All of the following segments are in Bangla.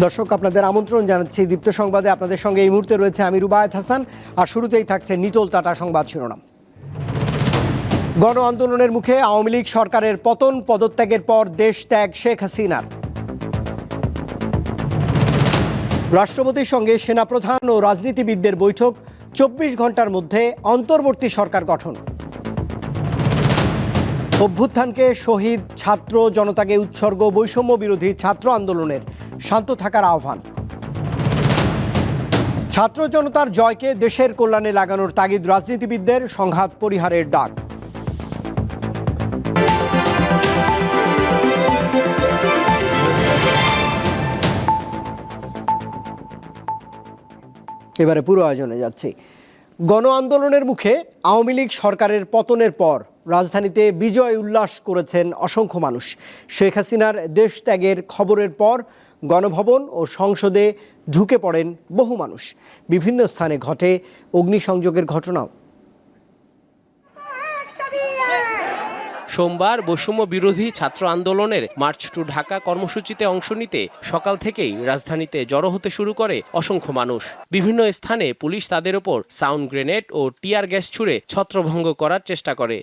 দর্শক, আপনাদের আমন্ত্রণ জানাচ্ছি দীপ্ত সংবাদে। আপনাদের সঙ্গে এই মুহূর্তে রয়েছে আমি রুবায়েত হাসান। আর শুরুতেই থাকছে নিটোল টাটা সংবাদ শিরোনাম। গণ আন্দোলনের মুখে আওয়ামী লীগ সরকারের পতন, পদত্যাগের পর দেশ ত্যাগ শেখ হাসিনার। রাষ্ট্রপতির সঙ্গে সেনাপ্রধান ও রাজনীতিবিদদের বৈঠক, 24 ঘন্টার মধ্যে অন্তর্বর্তী সরকার গঠন। অভ্যুত্থানকে শহীদ, ছাত্র জনতাকে উৎসর্গ, বৈষম্য বিরোধী ছাত্র আন্দোলনের শান্ত থাকার আহ্বান। ছাত্র জনতার জয়কে দেশের কল্যাণে লাগানোর তাগিদ রাজনীতিবিদদের, সংঘাত পরিহারের ডাক। এবারে পুরো আয়োজনে যাচ্ছি। গণ আন্দোলনের মুখে আওয়ামী লীগ সরকারের পতনের পর রাজধানীতে বিজয় উল্লাস করেছেন অসংখ্য মানুষ। শেখ হাসিনার দেশ ত্যাগের খবরের পর গণভবন ও সংসদে ঢুকে পড়েন বহু মানুষ। বিভিন্ন স্থানে ঘটে অগ্নিসংযোগের ঘটনাও। সোমবার বৈষম্য বিরোধী ছাত্র আন্দোলনের মার্চ টু ঢাকা কর্মসূচিতে অংশ নিতে সকাল থেকেই রাজধানীতে জড়ো হতে শুরু করে অসংখ্য মানুষ। বিভিন্ন স্থানে পুলিশ তাদের ওপর সাউন্ড গ্রেনেড ও টিয়ার গ্যাস ছুড়ে ছত্রভঙ্গ করার চেষ্টা করে।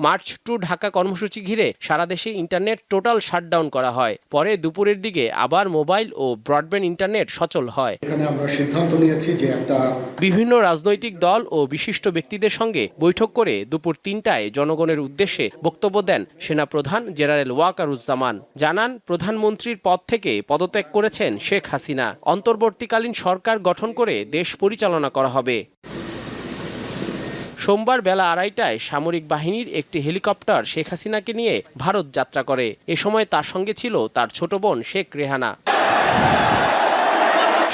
মার্চ টু ঢাকা কর্মসূচি ঘিরে সারা দেশে ইন্টারনেট টোটাল শাটডাউন করা হয়। পরে দুপুরের দিকে আবার মোবাইল ও ব্রডব্যান্ড ইন্টারনেট সচল হয়। এখানে আমরা সিদ্ধান্ত নিয়েছি যে বিভিন্ন রাজনৈতিক দল ও বিশিষ্ট ব্যক্তিদের সঙ্গে বৈঠক করে দুপুর 3টায় জনগণের উদ্দেশ্যে বক্তব্য দেন সেনাপ্রধান জেনারেল ওয়াকারুজ্জামান। জানান, প্রধানমন্ত্রীর পদ থেকে পদত্যাগ করেছেন শেখ হাসিনা। অন্তর্বর্তীকালীন সরকার গঠন করে দেশ পরিচালনা করা হবে। সোমবার বেলা 2:30টায় সামরিক বাহিনীর একটি হেলিকপ্টার শেখ হাসিনাকে নিয়ে ভারত যাত্রা করে। এ সময় তার সঙ্গে ছিল তার ছোট বোন শেখ রেহানা।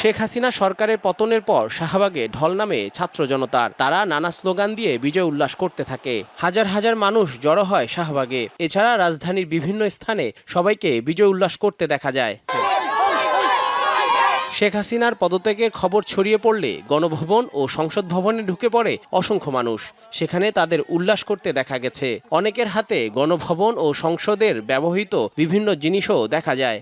শেখ হাসিনা সরকারের পতনের পর শাহবাগে ঢল নামে ছাত্র জনতার। তারা নানা স্লোগান দিয়ে বিজয় উল্লাস করতে থাকে। হাজার হাজার মানুষ জড়ো হয় শাহবাগে। এছাড়া রাজধানীর বিভিন্ন স্থানে সবাইকে বিজয় উল্লাস করতে দেখা যায়। শেখ হাসিনার পদত্যাগের খবর ছড়িয়ে পড়লে গণভবন ও সংসদ ভবনে ঢুকে পড়ে অসংখ্য মানুষ। সেখানে তাদের উল্লাস করতে দেখা গেছে। অনেকের হাতে গণভবন ও সংসদের ব্যবহৃত বিভিন্ন জিনিসও দেখা যায়।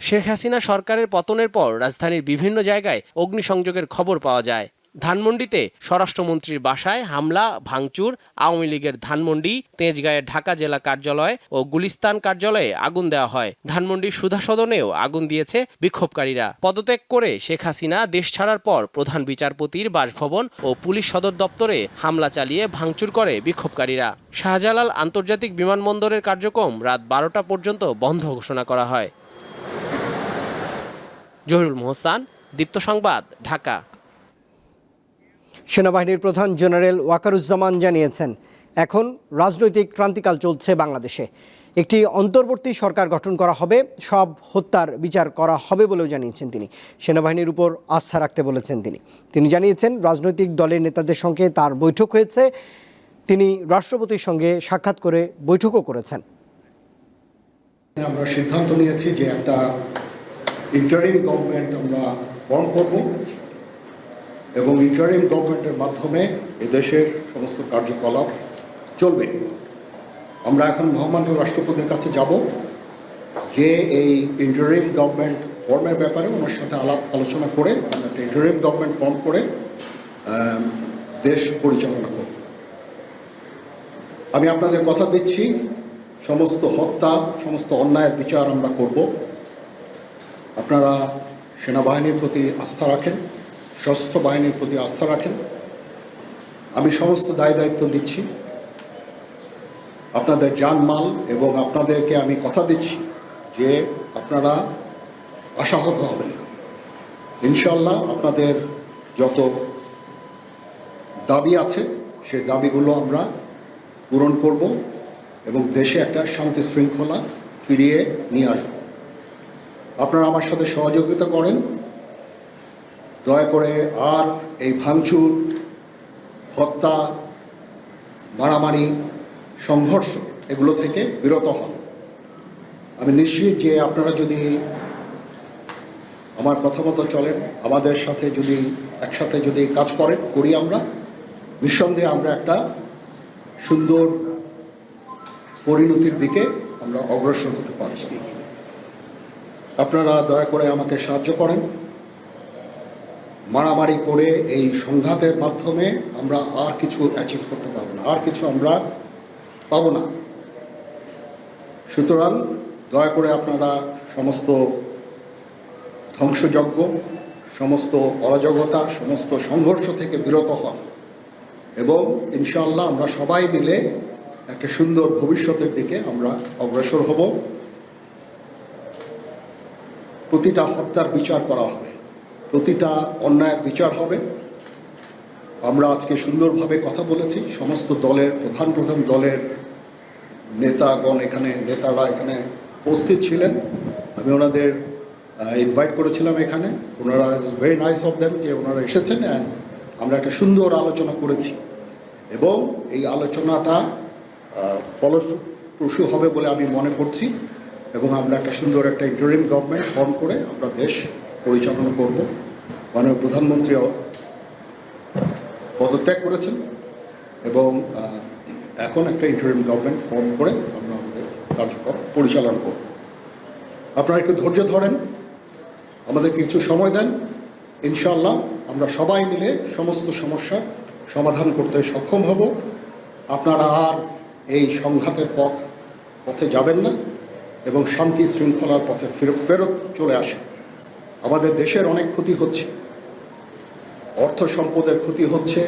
শেখ হাসিনা সরকারের পতনের পর রাজধানীর বিভিন্ন জায়গায় অগ্নিসংযোগের খবর পাওয়া যায়। ধানমন্ডিতে স্বরাষ্ট্রমন্ত্রীর বাসায় হামলা, ভাঙচুর, আওয়ামী লীগের ধানমন্ডি, তেজগাঁয়ের ঢাকা জেলা কার্যালয় ও গুলিস্তান কার্যালয়ে আগুন দেওয়া হয়। ধানমন্ডির সুধা সদনেও আগুন দিয়েছে বিক্ষোভকারীরা। পদত্যাগ করে শেখ হাসিনা দেশ ছাড়ার পর প্রধান বিচারপতির বাসভবন ও পুলিশ সদর দপ্তরে হামলা চালিয়ে ভাঙচুর করে বিক্ষোভকারীরা। শাহজালাল আন্তর্জাতিক বিমানবন্দরের কার্যক্রম রাত 12টা পর্যন্ত বন্ধ ঘোষণা করা হয়। জহিরুল মোহসান, দীপ্ত সংবাদ, ঢাকা। সেনাবাহিনীর প্রধান জেনারেল ওয়াকারুজ্জামান জানিয়েছেন, এখন রাজনৈতিক ক্রান্তিকাল চলছে বাংলাদেশে। একটি অন্তর্বর্তী সরকার গঠন করা হবে, সব হত্যার বিচার করা হবে বলেও জানিয়েছেন তিনি। সেনাবাহিনীর উপর আস্থা রাখতে বলেছেন তিনি জানিয়েছেন, রাজনৈতিক দলের নেতাদের সঙ্গে তার বৈঠক হয়েছে। তিনি রাষ্ট্রপতির সঙ্গে সাক্ষাৎ করে বৈঠকও করেছেন। আমরা সিদ্ধান্ত নিয়েছি যে একটা ইন্টারিম গভর্নমেন্ট আমরা ফর্ম করব এবং ইন্টারিম গভর্নমেন্টের মাধ্যমে এদেশের সমস্ত কার্যকলাপ চলবে। আমরা এখন মহামান্য রাষ্ট্রপতির কাছে যাব যে এই ইন্টারিম গভর্নমেন্ট ফর্মের ব্যাপারে ওনার সাথে আলোচনা করে আমরা একটা ইন্টারিম গভর্নমেন্ট ফর্ম করে দেশ পরিচালনা করব। আমি আপনাদের কথা দিচ্ছি, সমস্ত হত্যা, সমস্ত অন্যায়ের বিচার আমরা করব। আপনারা সেনাবাহিনীর প্রতি আস্থা রাখেন, সশস্ত্র বাহিনীর প্রতি আস্থা রাখেন। আমি সমস্ত দায়িত্ব দিচ্ছি, আপনাদের জানমাল, এবং আপনাদেরকে আমি কথা দিচ্ছি যে আপনারা আশাহত হবেন না। ইনশাল্লাহ আপনাদের যত দাবি আছে সেই দাবিগুলো আমরা পূরণ করব এবং দেশে একটা শান্তি শৃঙ্খলা ফিরিয়ে নিয়ে আসব। আপনারা আমার সাথে সহযোগিতা করেন। দয়া করে আর এই ভাঙচুর, হত্যা, মারামারি, সংঘর্ষ এগুলো থেকে বিরত হন। আমি নিশ্চিত যে আপনারা যদি আমার কথা মতো চলেন, আমাদের সাথে যদি একসাথে যদি কাজ করি আমরা, নিঃসন্দেহে আমরা একটা সুন্দর পরিণতির দিকে আমরা অগ্রসর হতে পারি। আপনারা দয়া করে আমাকে সাহায্য করেন। মারামারি করে এই সংঘাতের মাধ্যমে আমরা আর কিছু অ্যাচিভ করতে পারবো না, আর কিছু আমরা পাবো না। সুতরাং দয়া করে আপনারা সমস্ত ধ্বংসযজ্ঞ, সমস্ত অরাজকতা, সমস্ত সংঘর্ষ থেকে বিরত হন এবং ইনশাআল্লাহ আমরা সবাই মিলে একটা সুন্দর ভবিষ্যতের দিকে আমরা অগ্রসর হব। প্রতিটা হত্যার বিচার করা হবে, প্রতিটা অন্যায়ের বিচার হবে। আমরা আজকে সুন্দরভাবে কথা বলেছি, সমস্ত দলের প্রধান দলের নেতারা এখানে উপস্থিত ছিলেন। আমি ওনাদের ইনভাইট করেছিলাম এখানে। ওনারা ভেরি নাইস অফ দেম যে ওনারা এসেছেন অ্যান্ড আমরা একটা সুন্দর আলোচনা করেছি এবং এই আলোচনাটা ফলপ্রসূ হবে বলে আমি মনে করছি এবং আমরা একটা সুন্দর একটা ইন্টারিম গভর্নমেন্ট ফর্ম করে আমরা দেশ পরিচালনা করব। মাননীয় প্রধানমন্ত্রী পদত্যাগ করেছেন এবং এখন একটা ইন্টারিম গভর্নমেন্ট ফর্ম করে আমরা আমাদের কার্যক্রম পরিচালনা করব। আপনারা একটু ধৈর্য ধরেন, আমাদেরকে কিছু সময় দেন। ইনশাআল্লাহ আমরা সবাই মিলে সমস্ত সমস্যার সমাধান করতে সক্ষম হব। আপনারা আর এই সংঘাতের পথে যাবেন না এবং শান্তি শৃঙ্খলার পথে ফেরত চলে আসেন। আমাদের দেশের অনেক ক্ষতি হচ্ছে, অর্থ সম্পদের ক্ষতি হচ্ছে,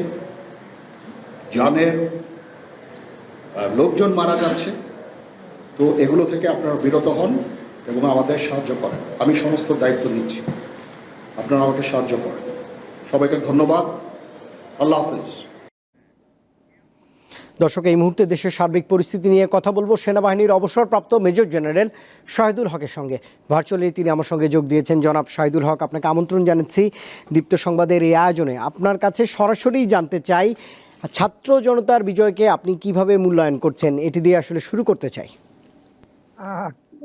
জানের লোকজন মারা যাচ্ছে। তো এগুলো থেকে আপনারা বিরত হন এবং আমাদের সাহায্য করেন। আমি সমস্ত দায়িত্ব নিচ্ছি, আপনারা আমাকে সাহায্য করেন। সবাইকে ধন্যবাদ। আল্লাহ হাফিজ। দর্শক, এই মুহূর্তে দেশের সার্বিক পরিস্থিতি নিয়ে কথা বলবো সেনাবাহিনীর অবসরপ্রাপ্ত মেজর জেনারেল শাহিদুল হকের সঙ্গে। ভার্চুয়ালি তিনি আমার সঙ্গে যোগ দিয়েছেন। জনাব শাহিদুল হক, আপনাকে আমন্ত্রণ জানাচ্ছি দীপ্ত সংবাদের এই আয়োজনে। আপনার কাছে সরাসরি জানতে চাই, ছাত্র জনতার বিজয়কে আপনি কিভাবে মূল্যায়ন করছেন, এটি দিয়ে আসলে শুরু করতে চাই।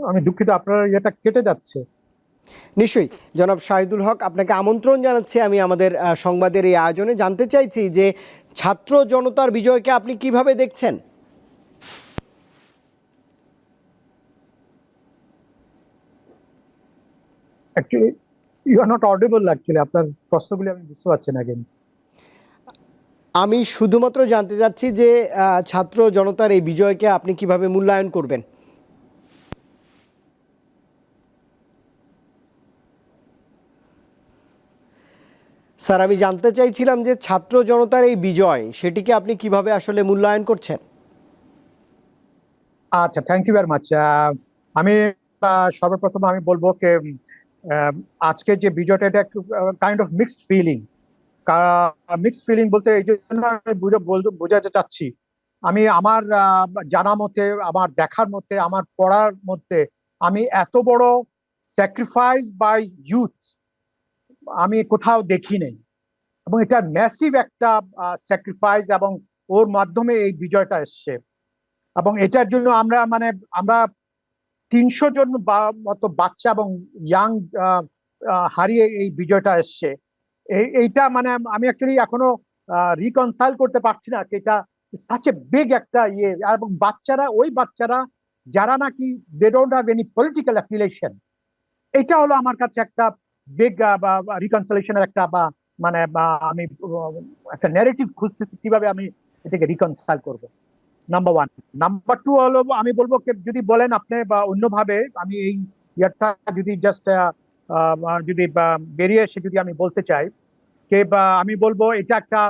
আমি দুঃখিত, আপনার এটা কেটে যাচ্ছে। নিশ্চয়ই জনাব শাহিদুল হক, আপনাকে আমন্ত্রণ জানাচ্ছি আমি আমাদের সংবাদের এই আয়োজনে। জানতে চাইছি যে ছাত্র জনতার বিজয়কে আপনি কিভাবে দেখছেন? Actually you are not audible. Actually আপনার প্রশ্নগুলি আমি বুঝতে পারছি না। কেন আমি শুধুমাত্র জানতে চাচ্ছি যে ছাত্র জনতার এই বিজয়কে আপনি কিভাবে মূল্যায়ন করবেন? স্যার, আমি জানতে চাইছিলাম যে ছাত্র জনতার এই বিজয়, সেটিকে আপনি কিভাবে আসলে মূল্যায়ন করছেন? আচ্ছা, থ্যাংক ইউ ভেরি মাচ। আমি সর্বপ্রথম আমি বলবো যে আজকে যে বিজয়টা, এটা একটু kind of mixed feeling. Mixed feeling বলতে এই জন্য আমি বোঝাতে চাচ্ছি, আমি আমার জানা মতে, আমার দেখার মতে, আমার পড়ার মধ্যে আমি এত বড় স্যাক্রিফাইস বাই ইউথ আমি কোথাও দেখি নাই। এবং এটা ম্যাসিভ একটা স্যাক্রিফাইস এবং ওর মাধ্যমে এই বিজয়টা এসছে। এবং এটার জন্য আমরা 300 জন মতো বাচ্চা এবং ইয়াং হারিয়ে এই বিজয়টা এসছে। এইটা আমি অ্যাকচুয়ালি এখনো রিকনসাইল করতে পারছি না। এটা সাচ এ বিগ একটা ইয়ে। এবং ওই বাচ্চারা যারা নাকি they don't have any political affiliation, এটা হলো আমার কাছে একটা বিগ রিকনসিলেশনের একটা আমি একটা ন্যারেটিভ খুঁজতেছি কিভাবে আমি এটাকে রিকনসাইল করব। নাম্বার 1। নাম্বার 2 হলো, আমি বলবো যদি বলেন আপনি বা অন্যভাবে, আমি এই ইয়ারটা যদি জাস্ট যদি বেরিয়ে এসে যদি আমি বলতে চাই যে আমি বলবো এটা একটা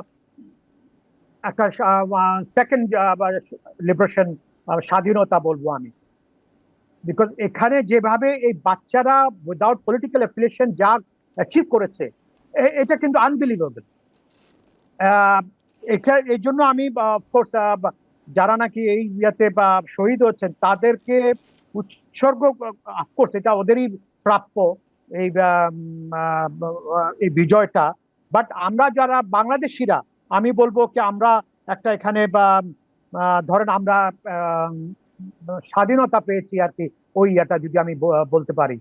সেকেন্ড লিবারেশন, স্বাধীনতা বলবো আমি। বিকজ এখানে যেভাবে এই বাচ্চারা উইদাউট পলিটিক্যাল অ্যাফিলিয়েশন যা অ্যাচিভ করেছে, এটা কিন্তু আনবিলিভেবল। এই জন্য আমি অফকোর্স যারা নাকি এই ইয়াতে শহীদ হচ্ছেন তাদেরকে উৎসর্গ, অফকোর্স এটা ওদেরই প্রাপ্য এই বিজয়টা। বাট আমরা যারা বাংলাদেশিরা, আমি বলবো কি আমরা একটা এখানে ধরেন আমরা স্বাধীনতা পেয়েছি আর কি। ওই ইয়েটা যদি আমি বলতে পারি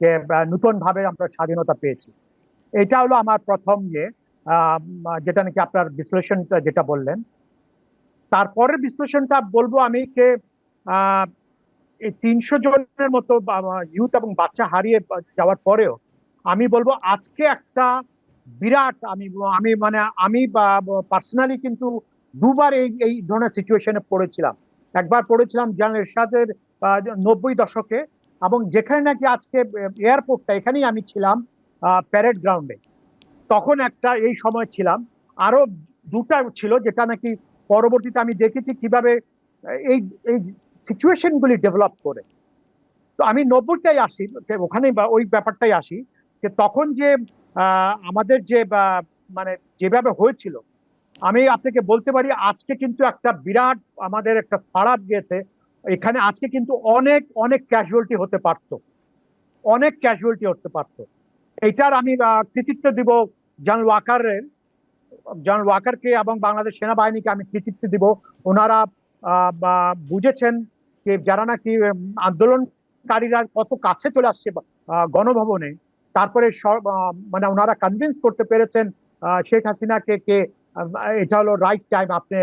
যে নতুন ভাবে আমরা স্বাধীনতা পেয়েছি। এটা হলো আমার প্রথম ইয়ে, যেটা নাকি আপনার বিশ্লেষণটা যেটা বললেন। তারপরের বিশ্লেষণটা বলবো আমি যে এই 300 জনের মতো ইউথ এবং বাচ্চা হারিয়ে যাওয়ার পরেও আমি বলবো আজকে একটা বিরাট আমি আমি মানে আমি পার্সোনালি কিন্তু দুবার এই এই ধরনের সিচুয়েশনে পড়েছিলাম। একবার পড়েছিলাম জান এরশাদের 90 দশকে, এবং যেখানে নাকি আজকে এয়ারপোর্টটা, এখানেই আমি ছিলাম প্যারেড গ্রাউন্ডে, তখন একটা এই সময় ছিলাম। আরো দুটা ছিল যেটা নাকি পরবর্তীতে আমি দেখেছি কিভাবে এই এই সিচুয়েশন গুলি ডেভেলপ করে। তো আমি 90টাই আসি, ওখানে বা ওই ব্যাপারটাই আসি যে তখন যে আমাদের যে মানে যেভাবে হয়েছিল, আমি আপনাকে বলতে পারি আজকে কিন্তু একটা বিরাট আমাদের একটা খারাপ গিয়েছে এখানে। আজকে কিন্তু অনেক অনেক ক্যাজুয়ালিটি হতে পারতো, অনেক ক্যাজুয়ালিটি হতে পারতো। এটার আমি কৃতিত্ব দিব জন ওয়াকারের, জন ওয়াকারকে এবং বাংলাদেশ সেনাবাহিনীকে আমি কৃতিত্ব দিব। ওনারা বুঝেছেন যে যারা নাকি আন্দোলনকারীরা কত কাছে চলে আসছে গণভবনে, তারপরে মানে ওনারা কনভিন্স করতে পেরেছেন শেখ হাসিনাকে কে এটা হলো রাইট টাইম, আপনি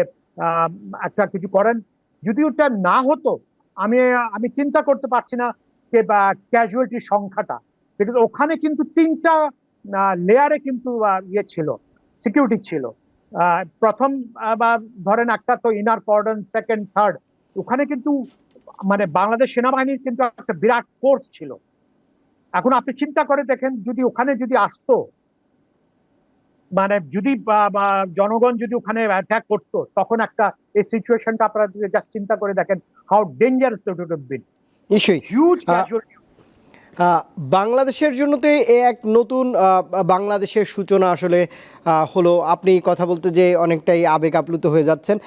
একটা কিছু করেন। যদি ওটা না হতো আমি আমি চিন্তা করতে পারছি না যে ক্যাজুয়ালিটির সংখ্যাটা, বিকজ ওখানে কিন্তু 3টা লেয়ারে কিন্তু ইয়ে ছিল, সিকিউরিটি ছিল। প্রথম ধরেন একটা তো ইনার কর্ডন, সেকেন্ড, থার্ড, ওখানে কিন্তু মানে বাংলাদেশ সেনাবাহিনীর কিন্তু একটা বিরাট ফোর্স ছিল। এখন আপনি চিন্তা করে দেখেন যদি ওখানে যদি আসতো, মানে যদি জনগণ যদি ওখানে অ্যাটাক করতো, তখন একটা এই সিচুয়েশনটা আপনারা জাস্ট চিন্তা করে দেখেন how dangerous it would have been. নিশ্চয়ই হিউজ ক্যাজুয়ালিটি। বাংলাদেশের জন্য তো এক নতুন বাংলাদেশের সূচনা আসলে হলো। আপনি কথা বলতে যে অনেকটাই আবেগ আপ্লুত হয়ে যাচ্ছেন।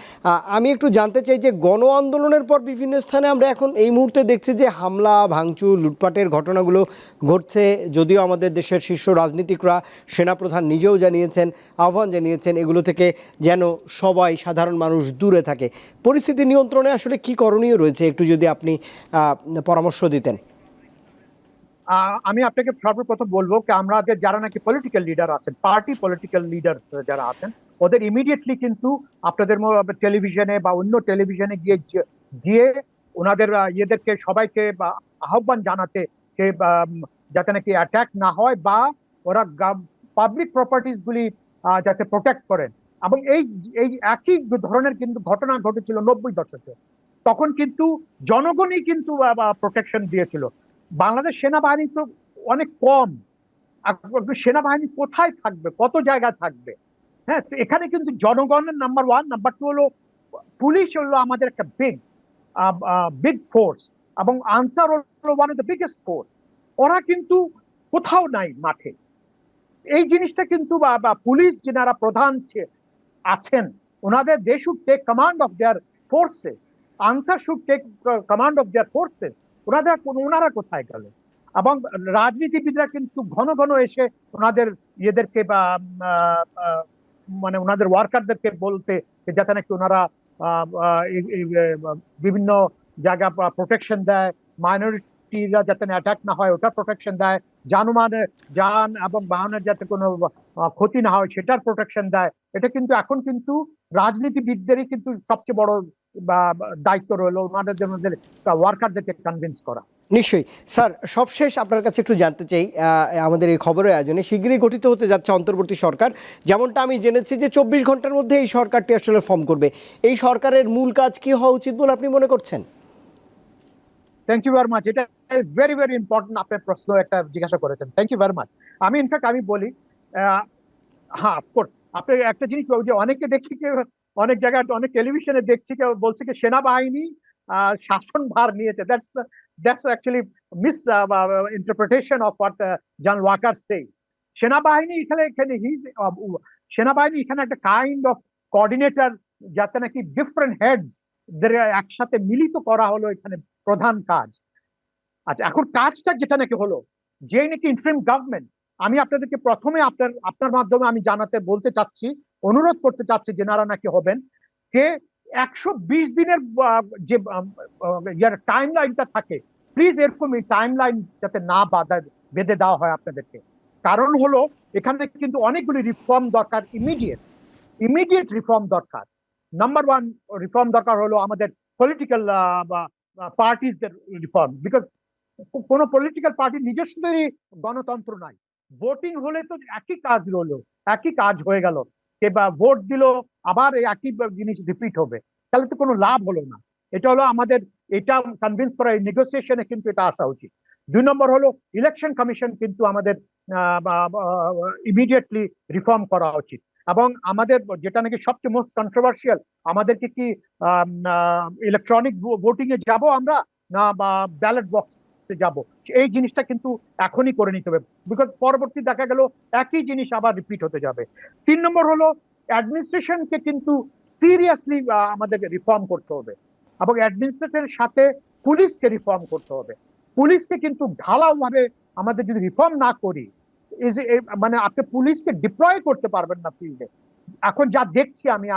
আমি একটু জানতে চাই যে গণ আন্দোলনের পর বিভিন্ন স্থানে আমরা এখন এই মুহূর্তে দেখছি যে হামলা, ভাঙচুর, লুটপাটের ঘটনাগুলো ঘটছে। যদিও আমাদের দেশের শীর্ষ রাজনীতিকরা, সেনাপ্রধান নিজেও জানিয়েছেন, আহ্বান জানিয়েছেন এগুলো থেকে যেন সবাই সাধারণ মানুষ দূরে থাকে। পরিস্থিতি নিয়ন্ত্রণে আসলে কি করণীয় রয়েছে একটু যদি আপনি পরামর্শ দিতেন। আমি আপনাকে সর্বপ্রথম বলবো যে আমাদের যারা নাকি পলিটিক্যাল লিডার আছেন, পার্টি পলিটিক্যাল লিডার্স যারা আছেন, ওদের ইমিডিয়েটলি কিন্তু আপনাদের টেলিভিশনে বা অন্য টেলিভিশনে গিয়ে গিয়ে ওনাদের ইয়েদেরকে সবাইকে আহ্বান জানাতে যাতে নাকি অ্যাটাক না হয় বা ওরা পাবলিক প্রপার্টিস গুলি যাতে প্রোটেক্ট করেন। এবং এই এই একই ধরনের কিন্তু ঘটনা ঘটেছিল 90 দশকে, তখন কিন্তু জনগণই কিন্তু প্রোটেকশন দিয়েছিল। বাংলাদেশ সেনাবাহিনী তো অনেক কম, সেনাবাহিনী কোথায় থাকবে, কত জায়গায় থাকবে? হ্যাঁ, এখানে কিন্তু জনগণের নাম্বার 1, নাম্বার 2 হলো পুলিশ হলো আমাদের একটা বিগ ফোর্স, এবং আনসার হলো one of the biggest force. ওরা কিন্তু কোথাও নাই মাঠে। এই জিনিসটা কিন্তু পুলিশ যারা প্রধান আছেন ওনাদের, they should take command of their forces, Ansar should take command of their forces. ওনারা কোথায় গেল? এবং রাজনীতিবিদরা কিন্তু ঘন ঘন এসে ওনাদের ইয়েদেরকে মানে ওনাদের ওয়ার্কারদেরকে বলতে যাতে নাকি ওনারা বিভিন্ন জায়গা প্রোটেকশন দেয়, মাইনরিটিরা যাতে অ্যাটাক না হয় ওটা প্রোটেকশন দেয়, যান এবং বাহনের যাতে কোনো ক্ষতি না হয় সেটার প্রোটেকশন দেয়। এটা কিন্তু এখন কিন্তু রাজনীতিবিদদেরই কিন্তু সবচেয়ে বড় দায়িত্ব রইল ওনাদের জন্য ওয়ার্কারদেরকে কনভিন্স করা। নিশ্চয়ই স্যার, সবশেষ আপনার কাছে একটু জানতে চাই, আমাদের এই খবরের আয়োজনে শীঘ্রই গঠিত হতে যাচ্ছে অন্তর্বর্তী সরকার। যেমনটা আমি জেনেছি যে 24 ঘন্টার মধ্যে এই সরকারটি আসলে ফর্ম করবে। এই সরকারের মূল কাজ কি হওয়া উচিত বলে আপনি মনে করছেন? Thank you very much. এটা ভেরি ভেরি ইম্পর্টেন্ট আপনার প্রশ্ন একটা জিজ্ঞাসা করেছেন। Thank you very much. আমি ইনফ্যাক্ট আমি বলি, হ্যাঁ অফকোর্স আপনি একটা জিনিস যে অনেকে দেখছি কেউ অনেক জায়গায় অনেক টেলিভিশনে দেখছি কেউ বলছে কি সেনাবাহিনী শাসন ভার নিয়েছে। That's actually misinterpretation of what John Walker say. সেনাবাহিনী এখানে সেনাবাহিনী এখানে একটা কাইন্ড অফ কোঅর্ডিনেটর, যাতে নাকি ডিফারেন্ট হেডস একসাথে মিলিত করা হলো এখানে প্রধান কাজ। আচ্ছা, এখন কাজটা যেটা নাকি হলো যে নাকি ইন্টারিম গভর্নমেন্ট, আমি আপনাদেরকে প্রথমে আপনার মাধ্যমে আমি বলতে চাচ্ছি, অনুরোধ করতে চাচ্ছি যেনারা নাকি হবেন যে 120 দিনের যে টাইম লাইনটা থাকে, প্লিজ এরকম টাইম লাইন যাতে না বেঁধে দেওয়া হয় আপনাদেরকে। কারণ হলো এখানে কিন্তু অনেকগুলি রিফর্ম দরকার, ইমিডিয়েট রিফর্ম দরকার। নাম্বার 1 রিফর্ম দরকার হলো আমাদের পলিটিক্যাল পার্টিসদের রিফর্ম, বিকজ কোনো পলিটিক্যাল পার্টির নিজস্বদেরই গণতন্ত্র নাই। ভোটিং হলে তো একই কাজ রইলো, একই কাজ হয়ে গেল, বা ভোট দিল আবার এই একই জিনিস রিপিট হবে, তাহলে তো কোনো লাভ হলো না। এটা হলো আমাদের, এটা কনভিন্স করা, নেগোসিয়েশনে কিন্তু এটা আসা উচিত। 2 নম্বর হলো ইলেকশন কমিশন কিন্তু আমাদের ইমিডিয়েটলি রিফর্ম করা উচিত। এবং আমাদের যেটা নাকি সবচেয়ে মোস্ট কন্ট্রোভার্সিয়াল, আমাদেরকে কি ইলেকট্রনিক ভোটিং এ যাব আমরা, না বা ব্যালট বক্সে যাব, এই জিনিসটা কিন্তু এখনই করে নিতে হবে, বিকজ পরবর্তী দেখা গেল একই জিনিস আবার রিপিট হতে যাবে। 3 নম্বর হলো অ্যাডমিনিস্ট্রেশনকে কিন্তু সিরিয়াসলি আমাদের রিফর্ম করতে হবে, এবং অ্যাডমিনিস্ট্রেশনের সাথে পুলিশকে রিফর্ম করতে হবে। পুলিশকে কিন্তু ঢালাও ভাবে আমাদের যদি রিফর্ম না করি, মানে আপনি পুলিশকে ডিপ্লয় করতে পারবেন না ফিল্ডে। এখন যা দেখছি আমি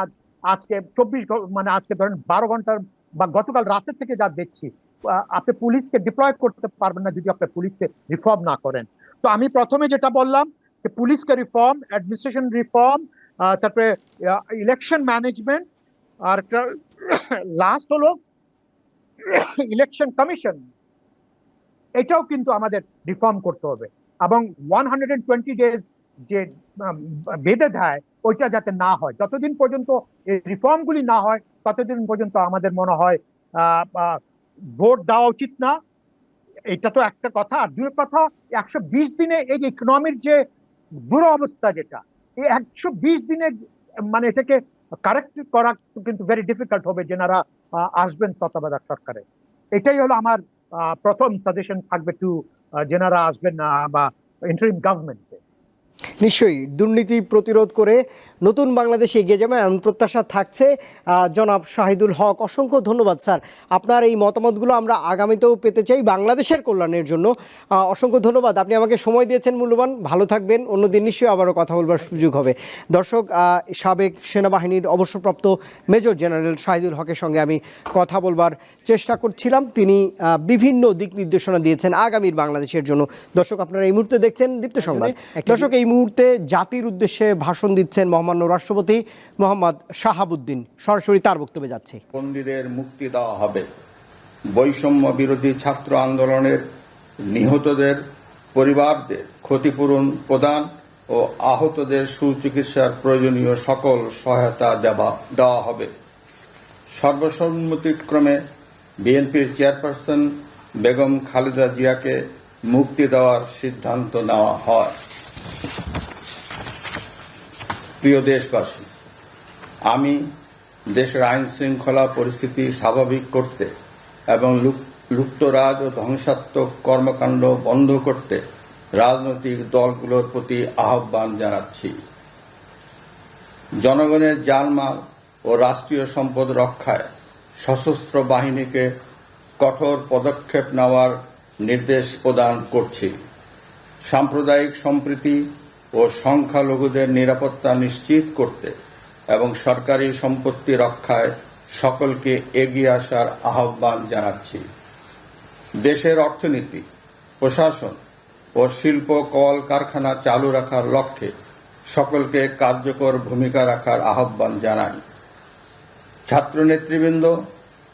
আজকে 24 মানে আজকে ধরেন 12 ঘন্টার বা গতকাল রাতের থেকে যা দেখছি, আপনি পুলিশকে ডিপ্লয় করতে পারবেন না যদি আপনি পুলিশকে রিফর্ম না করেন। তো আমি প্রথমে যেটা বললাম যে পুলিশকে রিফর্ম, অ্যাডমিনিস্ট্রেশন রিফর্ম, তারপরে ইলেকশন ম্যানেজমেন্ট, আর লাস্ট হলো ইলেকশন কমিশন, এটাও কিন্তু আমাদের রিফর্ম করতে হবে। এবং 120 ডেজ যে বেঁধে দেয় ওইটা যাতে না হয়, যতদিন পর্যন্ত এই রিফর্মগুলি না হয় ততদিন পর্যন্ত আমাদের মনে হয় ভোট দেওয়া উচিত না। এটা তো একটা কথা। আর দুই কথা, 120 দিনে এই যে ইকোনমির যে দুরবস্থা, যেটা এই 120 দিনে মানে এটাকে কারেক্ট করা কিন্তু ভেরি ডিফিকাল্ট হবে যেনারা আসবেন তত্ত্বাবধায়ক সরকারে। এটাই হলো আমার প্রথম সাজেশন থাকবে টু যেনারা আসবেন বা ইন্টারিম গভর্নমেন্টে। নিশ্চয়ই দুর্নীতি প্রতিরোধ করে নতুন বাংলাদেশ এগিয়ে যাবে এমন প্রত্যাশা থাকছে। জনাব শাহিদুল হক, অসংখ্য ধন্যবাদ স্যার। আপনার এই মতামতগুলো আমরা আগামীতেও পেতে চাই বাংলাদেশের কল্যাণের জন্য। অসংখ্য ধন্যবাদ, আপনি আমাকে সময় দিয়েছেন মূল্যবান। ভালো থাকবেন, অন্যদিন নিশ্চয়ই আবারও কথা বলবার সুযোগ হবে। দর্শক, সাবেক সেনাবাহিনীর অবসরপ্রাপ্ত মেজর জেনারেল শাহিদুল হকের সঙ্গে আমি কথা বলবার চেষ্টা করছিলাম। তিনি বিভিন্ন দিক নির্দেশনা দিয়েছেন আগামীর বাংলাদেশের জন্য। দর্শক, আপনারা এই মুহূর্তে দেখছেন দীপ্ত সংবাদ। দর্শক, এই মুহূর্তে জাতির উদ্দেশ্যে ভাষণ দিচ্ছেন মহামান্য রাষ্ট্রপতি মোহাম্মদ শাহাবুদ্দিন। সরাসরি তার বক্তব্যে যাচ্ছে। বন্দীদের মুক্তি দেওয়া হবে, বৈষম্য বিরোধী ছাত্র আন্দোলনের নিহতদের পরিবারদের ক্ষতিপূরণ প্রদান ও আহতদের সুচিকিৎসার প্রয়োজনীয় সকল সহায়তা দেওয়া হবে। সর্বসম্মতিক্রমে বিএনপির চেয়ারপারসন বেগম খালেদা জিয়াকে মুক্তি দেওয়ার সিদ্ধান্ত নেওয়া হয়। প্রিয় দেশবাসী, আমি দেশের আইন শৃঙ্খলা পরিস্থিতি স্বাভাবিক করতে এবং লুপ্তরাজ ও ধ্বংসাত্মক কর্মকাণ্ড বন্ধ করতে রাজনৈতিক দলগুলোর প্রতি আহ্বান জানাচ্ছি। জনগণের জানমাল ও রাষ্ট্রীয় সম্পদ রক্ষায় সশস্ত্র বাহিনীকে কঠোর পদক্ষেপ নেওয়ার নির্দেশ প্রদান করছি। সাম্প্রদায়িক সম্প্রীতি ও সংখ্যালঘুদের নিরাপত্তা নিশ্চিত করতে এবং সরকারি সম্পত্তি রক্ষায় সকলকে এগিয়ে আসার আহ্বান জানাচ্ছি। দেশের অর্থনীতি, প্রশাসন ও শিল্প কল কারখানা চালু রাখার লক্ষ্যে সকলকে কার্যকর ভূমিকা রাখার আহ্বান জানাই। ছাত্র নেতৃবৃন্দ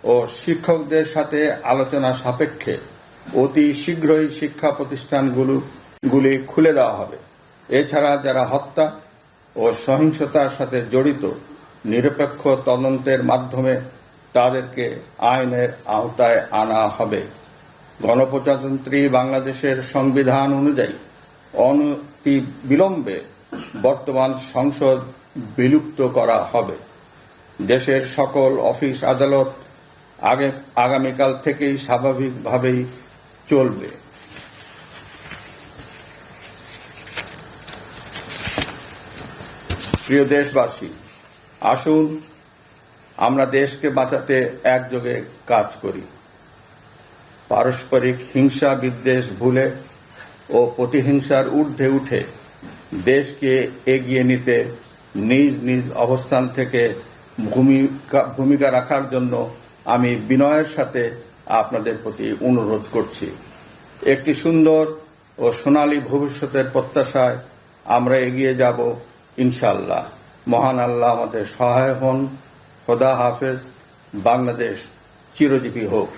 ও শিক্ষকদের সাথে আলোচনা সাপেক্ষে অতি শীঘ্রই শিক্ষা প্রতিষ্ঠানগুলি খুলে দেওয়া হবে। এছাড়া যারা হত্যা ও সহিংসতার সাথে জড়িত নিরপেক্ষ তদন্তের মাধ্যমে তাদেরকে আইনের আওতায় আনা হবে। গণপ্রজাতন্ত্রী বাংলাদেশের সংবিধান অনুযায়ী অনতি বিলম্বে বর্তমান সংসদ বিলুপ্ত করা হবে। দেশের সকল অফিস আদালত আগামীকাল থেকেই স্বাভাবিকভাবেই চলবে। প্রিয় দেশবাসী, আসুন আমরা দেশকে বাঁচাতে একযোগে কাজ করি। পারস্পরিক হিংসা বিদ্বেষ ভুলে ও প্রতিহিংসার ঊর্ধ্বে উঠে দেশকে এগিয়ে নিতে নিজ নিজ অবস্থান থেকে ভূমিকা রাখার জন্য আমি বিনয়ের সাথে আপনাদের প্রতি অনুরোধ করছি। একটি সুন্দর ও সোনালী ভবিষ্যতের প্রত্যাশায় আমরা এগিয়ে যাব ইনশাআল্লাহ। মহান আল্লাহ আমাদের সহায় হন। খোদা হাফেজ। বাংলাদেশ চিরজীবী হোক।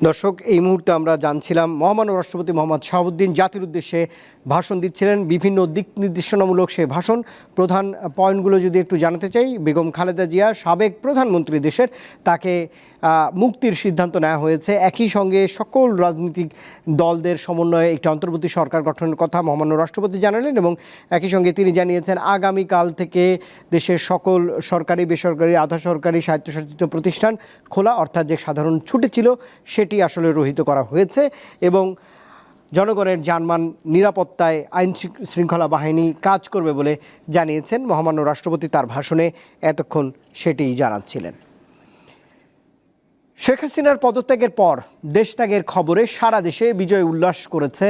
দর্শক, এই মুহূর্তে আমরা জানছিলাম মহামান্য রাষ্ট্রপতি মোহাম্মদ শাহাবুদ্দিন জাতির উদ্দেশ্যে ভাষণ দিচ্ছিলেন। বিভিন্ন দিক নির্দেশনামূলক সে ভাষণ। প্রধান পয়েন্টগুলো যদি একটু জানাতে চাই, বেগম খালেদা জিয়া সাবেক প্রধানমন্ত্রী দেশের, তাকে মুক্তির সিদ্ধান্ত নেওয়া হয়েছে। একই সঙ্গে সকল রাজনৈতিক দলদের সমন্বয়ে একটি অন্তর্বর্তী সরকার গঠনের কথা মহামান্য রাষ্ট্রপতি জানালেন এবং একই সঙ্গে তিনি জানিয়েছেন আগামীকাল থেকে দেশের সকল সরকারি, বেসরকারি, আধা সরকারি, স্বায়ত্তশাসিত প্রতিষ্ঠান খোলা, অর্থাৎ যে সাধারণ ছুটি ছিল সেটি আসলে রহিত করা হয়েছে এবং জনগণের জানমাল নিরাপত্তায় আইন শৃঙ্খলা বাহিনী কাজ করবে বলে জানিয়েছেন মহামান্য রাষ্ট্রপতি। তার ভাষণে এতক্ষণ সেটিই জানাচ্ছিলেন। শেখ হাসিনার পদত্যাগের পর দেশত্যাগের খবরে সারা দেশে বিজয় উল্লাস করেছে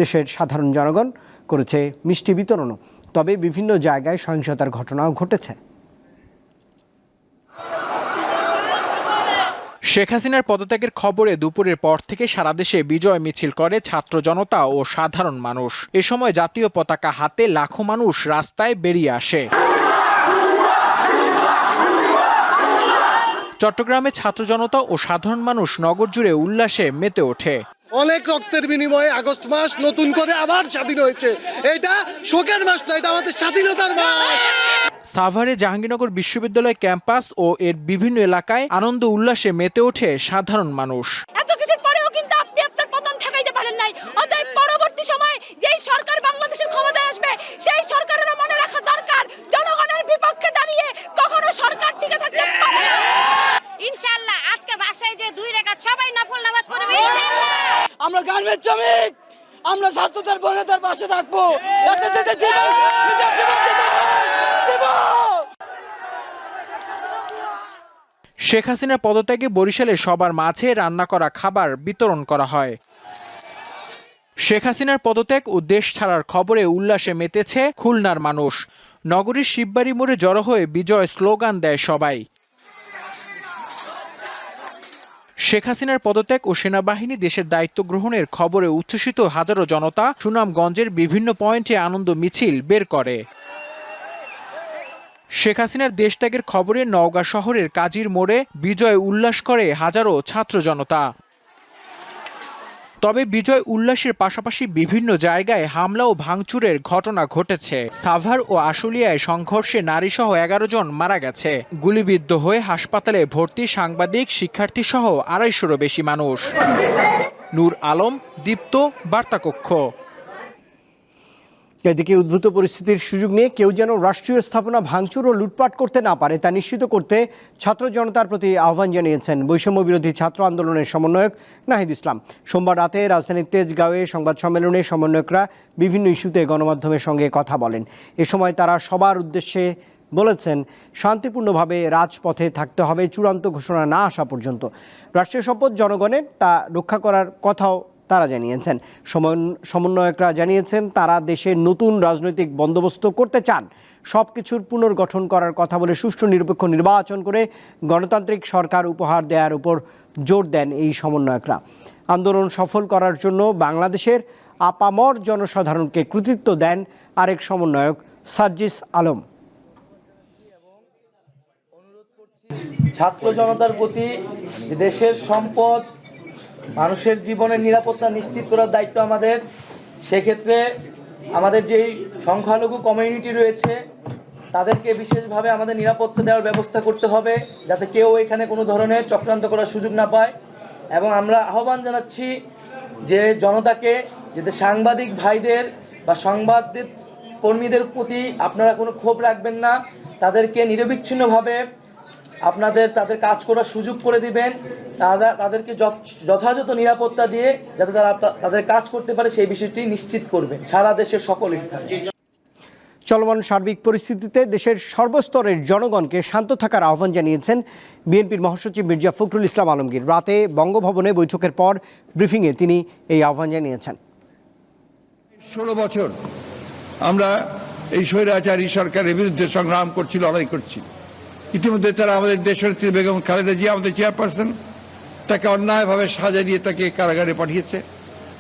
দেশের সাধারণ জনগণ, করেছে মিষ্টি বিতরণও। তবে বিভিন্ন জায়গায় সহিংসতার ঘটনাও ঘটেছে। শেখ হাসিনার পদত্যাগের খবরে দুপুরের পর থেকে সারা দেশে বিজয় মিছিল করে ছাত্র জনতা ও সাধারণ মানুষ। এ সময় জাতীয় পতাকা হাতে লাখো মানুষ রাস্তায় বেরিয়ে আসে। চট্টগ্রামে ছাত্র জনতা ও সাধারণ মানুষ নগর জুড়ে উল্লাসে মেতে ওঠে। অনেক রক্তের বিনিময়ে আগস্ট মাস নতুন করে আবার স্বাধীন হয়েছে। এটা শোকের মাস না, এটা আমাদের স্বাধীনতার মাস। সাভারে জাহাঙ্গীরনগর বিশ্ববিদ্যালয় ক্যাম্পাস ও এর বিভিন্ন এলাকায় আনন্দ উল্লাসে মেতে ওঠে সাধারণ মানুষ। এত কিছুর পরেও কিন্তু আপনি আপনার পতন ঠেকাইতে পারেন নাই। অতএব পরবর্তী সময় যেই সরকার বাংলাদেশের ক্ষমতায় আসবে সেই সরকারেরও মনে রাখা দরকার জনগণের বিপক্ষে দাঁড়িয়ে কখনো সরকার টিকে থাকতে পারে না। ইনশাআল্লাহ আজকে বাসায় যে 2 রাকাত সবাই নফল নামাজ পড়বে ইনশাআল্লাহ। আমরা গার্মেন্টস শ্রমিক, আমরা ছাত্রদের বোনেদের পাশে থাকবো। শেখ হাসিনার পদত্যাগে বরিশালে সবার মাঝে রান্না করা খাবার বিতরণ করা হয়। শেখ হাসিনার পদত্যাগ ও দেশ ছাড়ার খবরে উল্লাসে মেতেছে খুলনার মানুষ। নগরীর শিববাড়ি মোড়ে জড়ো হয়ে বিজয় স্লোগান দেয় সবাই। শেখ হাসিনার পদত্যাগ ও সেনাবাহিনী দেশের দায়িত্ব গ্রহণের খবরে উচ্ছ্বসিত হাজারো জনতা সুনামগঞ্জের বিভিন্ন পয়েন্টে আনন্দ মিছিল বের করে। শেখ হাসিনার দেশত্যাগের খবরে নওগাঁ শহরের কাজীর মোড়ে বিজয় উল্লাস করে হাজারো ছাত্র জনতা। তবে বিজয় উল্লাসের পাশাপাশি বিভিন্ন জায়গায় হামলা ও ভাঙচুরের ঘটনা ঘটেছে। সাভার ও আশুলিয়ায় সংঘর্ষে নারীসহ 11 জন মারা গেছে। গুলিবিদ্ধ হয়ে হাসপাতালে ভর্তি সাংবাদিক, শিক্ষার্থী সহ 250-রও বেশি মানুষ। নূর আলম, দীপ্ত, বার্তাকক্ষ। এদিকে উদ্ভূত পরিস্থিতির সুযোগ নিয়ে কেউ যেন রাষ্ট্রীয় স্থাপনা ভাঙচুর ও লুটপাট করতে না পারে তা নিশ্চিত করতে ছাত্র জনতার প্রতি আহ্বান জানিয়েছেন বৈষম্য বিরোধী ছাত্র আন্দোলনের সমন্বয়ক নাহিদ ইসলাম। সোমবার রাতে রাজধানীর তেজগাঁওয়ে সংবাদ সম্মেলনে সমন্বয়করা বিভিন্ন ইস্যুতে গণমাধ্যমের সঙ্গে কথা বলেন। এ সময় তারা সবার উদ্দেশ্যে বলেছেন, শান্তিপূর্ণভাবে রাজপথে থাকতে হবে চূড়ান্ত ঘোষণা না আসা পর্যন্ত। রাষ্ট্রীয় সম্পদ জনগণের, তা রক্ষা করার কথাও তারা জানিয়েছেন। সমন্বয়করা জানিয়েছেন তারা দেশের নতুন রাজনৈতিক বন্দোবস্ত করতে চান। সব কিছুর পুনর্গঠন করার কথা বলে সুষ্ঠু নিরপেক্ষ নির্বাচন করে গণতান্ত্রিক সরকার উপহার দেওয়ার উপর জোর দেন এই সমন্বয়করা। আন্দোলন সফল করার জন্য বাংলাদেশের আপামর জনসাধারণকে কৃতিত্ব দেন আরেক সমন্বয়ক সাজ্জিস আলম। ছাত্র জনতার প্রতি যে দেশের সম্পদ, মানুষের জীবনের নিরাপত্তা নিশ্চিত করার দায়িত্ব আমাদের। সেক্ষেত্রে আমাদের যেই সংখ্যালঘু কমিউনিটি রয়েছে তাদেরকে বিশেষভাবে আমাদের নিরাপত্তা দেওয়ার ব্যবস্থা করতে হবে, যাতে কেউ এখানে কোনো ধরনের চক্রান্ত করার সুযোগ না পায়। এবং আমরা আহ্বান জানাচ্ছি যে জনতাকে, যাতে সাংবাদিক ভাইদের বা সংবাদদের কর্মীদের প্রতি আপনারা কোনো ক্ষোভ রাখবেন না, তাদেরকে নিরবিচ্ছিন্নভাবে তাদের কাজ করার সুযোগ করে দিবেন। তাদেরকে যথাযথ নিরাপত্তা দিয়ে যাতে তারা তাদের কাজ করতে পারে সেই বিষয়টি নিশ্চিত করবেন সারা দেশের সকল স্থানে। চলমান সার্বিক পরিস্থিতিতে দেশের সর্বস্তরের জনগণকে শান্ত থাকার আহ্বান জানিয়েছেন বিএনপির মহাসচিব মির্জা ফখরুল ইসলাম আলমগীর। রাতে বঙ্গভবনে বৈঠকের পর ব্রিফিংয়ে তিনি এই আহ্বান জানিয়েছেন। 16 বছর আমরা এই স্বৈরাচারী সরকারের বিরুদ্ধে সংগ্রাম করছি, লড়াই করছি। ইতিমধ্যে তারা আমাদের দেশনেত্রী বেগম খালেদা জিয়া, আমাদের চেয়ারপারসন, তাকে অন্যায়ভাবে সাজা দিয়ে তাকে কারাগারে পাঠিয়েছে।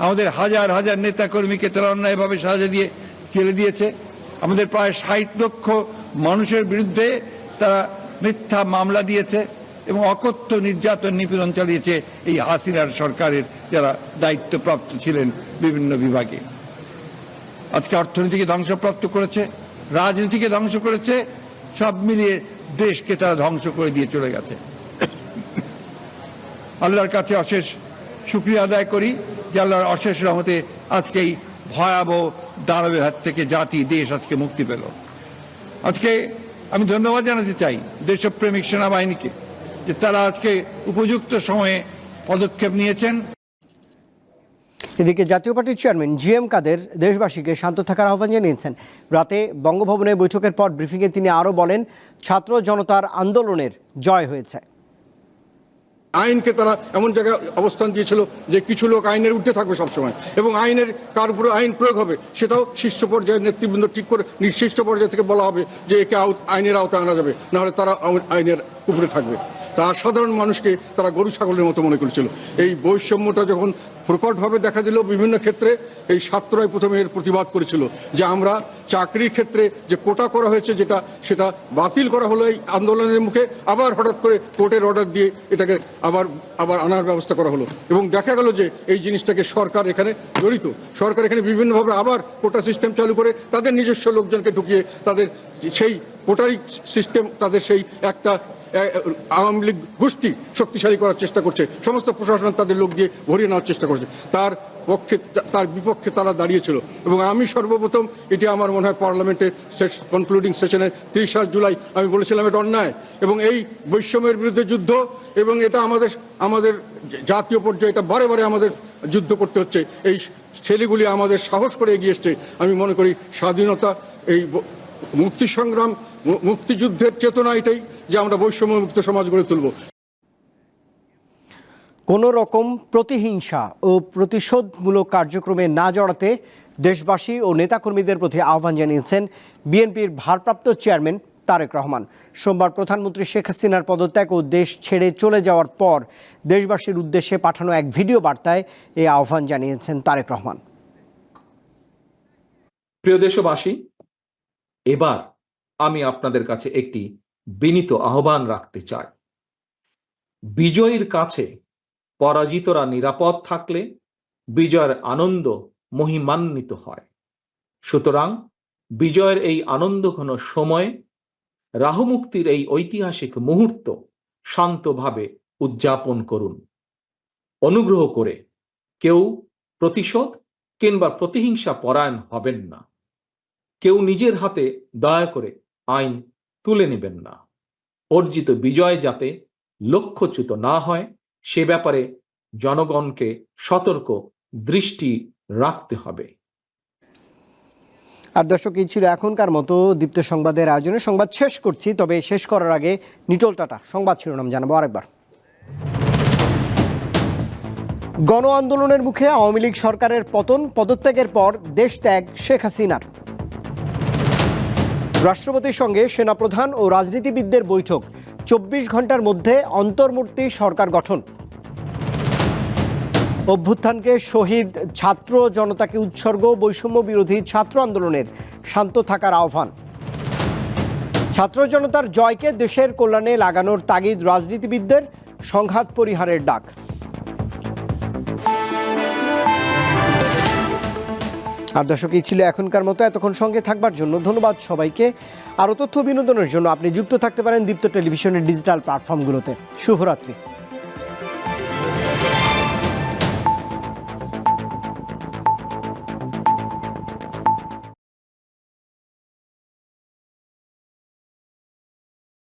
আমাদের হাজার হাজার নেতা কর্মীকে তারা অন্যায়ভাবে সাজা দিয়ে জেলে দিয়েছে। আমাদের প্রায় 60 লক্ষ মানুষের বিরুদ্ধে তারা মিথ্যা মামলা দিয়েছে। এবং অকথ্য নির্যাতন নিপীড়ন চালিয়েছে এই হাসিনার সরকারের যারা দায়িত্বপ্রাপ্ত ছিলেন বিভিন্ন বিভাগে। আজকে অর্থনীতিকে ধ্বংসপ্রাপ্ত করেছে, রাজনীতিকে ধ্বংস করেছে, সব মিলিয়ে দেশকে তারা ধ্বংস করে দিয়ে চলে গেছে। আল্লাহর কাছে অশেষ শুকরিয়া আদায় করি যে আল্লাহর অশেষ রহমতে আজকে এই ভয়াবহ দানবের হাত থেকে জাতি দেশ আজকে মুক্তি পেল। আজকে আমি ধন্যবাদ জানাতে চাই দেশপ্রেমিক সেনাবাহিনীকে যে তারা আজকে উপযুক্ত সময়ে পদক্ষেপ নিয়েছেন। এদিকে জাতীয় পার্টির চেয়ারম্যান জিএম কাদের দেশবাসীকে শান্ত থাকার আহ্বান জানিয়েছেন। রাতে বঙ্গভবনে বৈঠকের পর ব্রিফিংয়ে তিনি আরও বলেন, ছাত্র জনতার আন্দোলনের জয় হয়েছে। আইনকে তারা এমন জায়গায় অবস্থান দিয়েছিল যে কিছু লোক আইনের ঊর্ধ্বে থাকবে সবসময়, এবং আইনের কার উপরে আইন প্রয়োগ হবে সেটাও শীর্ষ পর্যায়ের নেতৃবৃন্দ ঠিক করে শীর্ষ পর্যায় থেকে বলা হবে যে একে আইনের আওতায় আনা যাবে, নাহলে তারা আইনের উপরে থাকবে। তার সাধারণ মানুষকে তারা গরু ছাগলের মতো মনে করেছিল। এই বৈষম্যটা যখন প্রকটভাবে দেখা দিল বিভিন্ন ক্ষেত্রে, এই ছাত্ররাই প্রথমে এর প্রতিবাদ করেছিল যে আমরা চাকরির ক্ষেত্রে যে কোটা করা হয়েছে সেটা বাতিল করা হলো এই আন্দোলনের মুখে, আবার হঠাৎ করে কোর্টের অর্ডার দিয়ে এটাকে আবার আনার ব্যবস্থা করা হলো, এবং দেখা গেল যে এই জিনিসটাকে সরকার এখানে জড়িত। সরকার এখানে বিভিন্নভাবে আবার কোটা সিস্টেম চালু করে তাদের নিজস্ব লোকজনকে ঢুকিয়ে তাদের সেই কোটারি সিস্টেম, তাদের সেই একটা আওয়ামী লীগ গোষ্ঠী শক্তিশালী করার চেষ্টা করছে, সমস্ত প্রশাসন তাদের লোক দিয়ে ভরিয়ে নেওয়ার চেষ্টা করছে। তার বিপক্ষে তারা দাঁড়িয়েছিল, এবং আমি সর্বপ্রথম এটি আমার মনে হয় পার্লামেন্টের কনক্লুডিং সেশনে 30 জুলাই আমি বলেছিলাম এটা অন্যায়, এবং এই বৈষম্যের বিরুদ্ধে যুদ্ধ, এবং এটা আমাদের জাতীয় পর্যায়ে এটা বারে বারে আমাদের যুদ্ধ করতে হচ্ছে। এই ছেলেগুলি আমাদের সাহস করে এগিয়ে এসছে। আমি মনে করি স্বাধীনতা, এই মুক্তি সংগ্রাম, মুক্তিযুদ্ধের চেতনা এটাই যে আমরা বৈষম্য মুক্ত সমাজ গড়ে তুলব। কোনো রকম প্রতিহিংসা ও প্রতিশোধমূলক কার্যক্রমে না জড়াতে দেশবাসী ও নেতাকর্মীদের প্রতি আহ্বান জানিয়েছেন বিএনপির ভারপ্রাপ্ত চেয়ারম্যান তারেক রহমান। সোমবার প্রধানমন্ত্রী শেখ হাসিনার পদত্যাগ ও দেশ ছেড়ে চলে যাওয়ার পর দেশবাসীর উদ্দেশ্যে পাঠানো এক ভিডিও বার্তায় এই আহ্বান জানিয়েছেন তারেক রহমান। প্রিয় দেশবাসী, এবার আমি আপনাদের কাছে একটি বিনীত আহ্বান রাখতে চাই। বিজয়ীর কাছে পরাজিতরা নিরাপদ থাকলে বিজয়ের আনন্দ মহিমান্বিত হয়। সুতরাং বিজয়ের এই আনন্দঘন সময়ে রাহুমুক্তির এই ঐতিহাসিক মুহূর্ত শান্তভাবে উদযাপন করুন। অনুগ্রহ করে কেউ প্রতিশোধ কিংবা প্রতিহিংসা পরায়ণ হবেন না। কেউ নিজের হাতে দয়া করে আইন তুলে নেবেন না। অর্জিত বিজয় যাতে লক্ষ্যচ্যুত না হয় সে ব্যাপারে জনগণকে সতর্ক দৃষ্টি রাখতে হবে। আর দর্শক, এই ছিল এখনকার মতো দীপ্ত সংবাদের আয়োজনে। সংবাদ শেষ করছি, তবে শেষ করার আগে নিটোল টাটা সংবাদ শিরোনাম জানাবো আরেকবার। গণ আন্দোলনের মুখে আওয়ামী লীগ সরকারের পতন, পদত্যাগের পর দেশ ত্যাগ শেখ হাসিনার। রাষ্ট্রপতির সঙ্গে সেনাপ্রধান ও রাজনীতিবিদদের বৈঠক, 24 ঘন্টার মধ্যে অন্তর্বর্তী সরকার গঠন। অভ্যুত্থানকে শহীদ ছাত্র জনতাকে উৎসর্গ, বৈষম্য বিরোধী ছাত্র আন্দোলনের শান্ত থাকার আহ্বান। ছাত্র জনতার জয়কে দেশের কল্যাণে লাগানোর তাগিদ রাজনীতিবিদদের, সংঘাত পরিহারের ডাক। আর দর্শক, এই ছিল এখনকার মতো। এতক্ষণ সঙ্গে থাকবার জন্য ধন্যবাদ সবাইকে। আরও তথ্য বিনোদনের জন্য আপনি যুক্ত থাকতে পারেন দীপ্ত টেলিভিশনের ডিজিটাল প্ল্যাটফর্মগুলোতে। শুভরাত্রি।